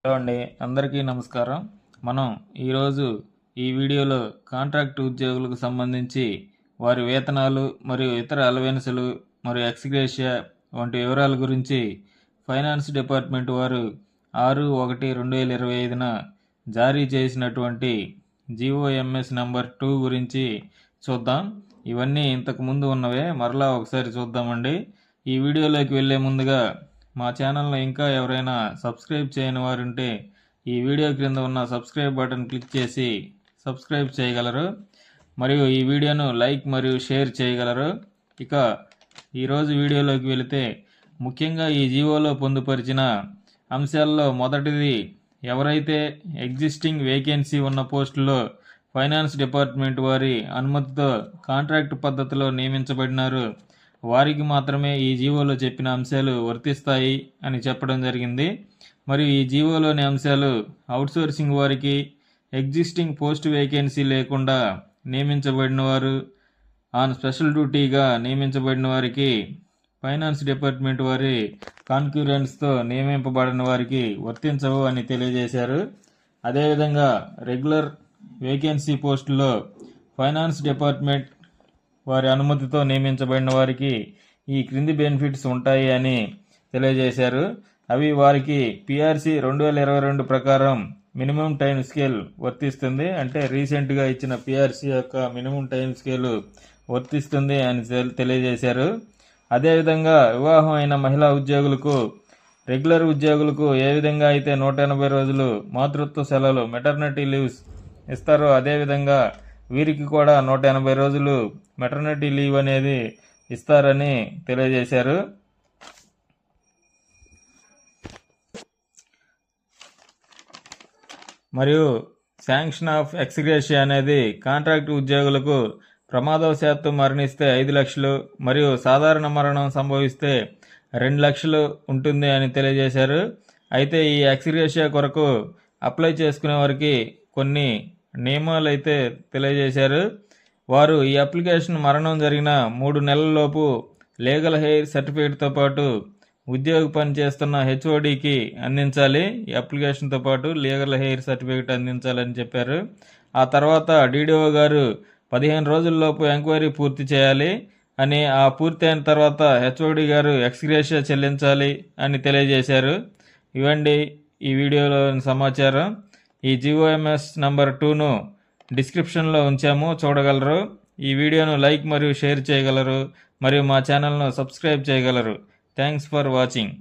Hello అండి, అందరికీ నమస్కారం. మనం ఈరోజు ఈ వీడియోలో కాంట్రాక్ట్ ఉద్యోగులకు సంబంధించి వారి వేతనాలు మరియు ఇతర అలవెన్సులు మరియు ఎక్స్గ్రేషియా వంటి వివరాల గురించి ఫైనాన్స్ డిపార్ట్మెంట్ వారు 6/1/2025న జారీ చేసినటువంటి GOMS నెంబర్ 2 గురించి చూద్దాం. ఇవన్నీ ఇంతకుముందు ఉన్నవే, మరలా ఒకసారి చూద్దామండి. ఈ వీడియోలోకి వెళ్ళే ముందుగా మా ఛానల్ని ఇంకా ఎవరైనా సబ్స్క్రైబ్ చేయని వారుంటే ఈ వీడియో క్రింద ఉన్న సబ్స్క్రైబ్ బటన్ క్లిక్ చేసి సబ్స్క్రైబ్ చేయగలరు. మరియు ఈ వీడియోను లైక్ మరియు షేర్ చేయగలరు. ఇక ఈరోజు వీడియోలోకి వెళితే ముఖ్యంగా ఈ జీవోలో పొందుపరిచిన అంశాల్లో మొదటిది, ఎవరైతే ఎగ్జిస్టింగ్ వేకెన్సీ ఉన్న పోస్టుల్లో ఫైనాన్స్ డిపార్ట్మెంట్ వారి అనుమతితో కాంట్రాక్ట్ పద్ధతిలో నియమించబడినారు, వారికి మాత్రమే ఈ జీవోలో చెప్పిన అంశాలు వర్తిస్తాయి అని చెప్పడం జరిగింది. మరియు ఈ జీవోలోని అంశాలు అవుట్సోర్సింగ్ వారికి, ఎగ్జిస్టింగ్ పోస్ట్ వేకెన్సీ లేకుండా నియమించబడిన వారు, ఆన్ స్పెషల్ డ్యూటీగా నియమించబడిన వారికి, ఫైనాన్స్ డిపార్ట్మెంట్ వారి కాన్క్యూరెన్స్తో నియమింపబడిన వారికి వర్తించవు అని తెలియజేశారు. అదేవిధంగా రెగ్యులర్ వేకెన్సీ పోస్టులో ఫైనాన్స్ డిపార్ట్మెంట్ వారి అనుమతితో నియమించబడిన వారికి ఈ క్రింది బెనిఫిట్స్ ఉంటాయి అని తెలియజేశారు. అవి వారికి PRC 2022 ప్రకారం మినిమం టైం స్కేల్ వర్తిస్తుంది, అంటే రీసెంట్గా ఇచ్చిన PRC యొక్క మినిమం టైం స్కేల్ వర్తిస్తుంది అని తెలియజేశారు. అదేవిధంగా వివాహం అయిన మహిళా ఉద్యోగులకు, రెగ్యులర్ ఉద్యోగులకు ఏ విధంగా అయితే 180 రోజులు మాతృత్వ సెలవులు మెటర్నిటీ లీవ్స్ ఇస్తారో, అదేవిధంగా వీరికి కూడా 180 రోజులు మెటర్నిటీ లీవ్ అనేది ఇస్తారని తెలియజేశారు. మరియు శాంక్షన్ ఆఫ్ ఎక్స్గ్రేషియా అనేది కాంట్రాక్ట్ ఉద్యోగులకు ప్రమాదవశాత్తు మరణిస్తే 5 లక్షలు మరియు సాధారణ మరణం సంభవిస్తే 2 లక్షలు ఉంటుంది అని తెలియజేశారు. అయితే ఈ ఎక్స్గ్రేషియా కొరకు అప్లై చేసుకునే వారికి కొన్ని నియమాలు అయితే తెలియజేశారు. వారు ఈ అప్లికేషన్ మరణం జరిగిన 3 నెలలలోపు లీగల్ హెయిర్ సర్టిఫికేట్తో పాటు ఉద్యోగి పనిచేస్తున్న HODకి అందించాలి. ఈ అప్లికేషన్తో పాటు లీగల్ హెయిర్ సర్టిఫికేట్ అందించాలని చెప్పారు. ఆ తర్వాత DDO గారు 15 రోజుల్లోపు ఎంక్వైరీ పూర్తి చేయాలి అని, ఆ పూర్తి అయిన తర్వాత HOD గారు ఎక్స్గ్రేషియా చెల్లించాలి అని తెలియజేశారు. ఇవండి ఈ వీడియోలో సమాచారం. ఈ GOMS నెంబర్ 2ను డిస్క్రిప్షన్లో ఉంచాము, చూడగలరు. ఈ వీడియోను లైక్ మరియు షేర్ చేయగలరు, మరియు మా ఛానల్ను సబ్స్క్రైబ్ చేయగలరు. Thanks for watching.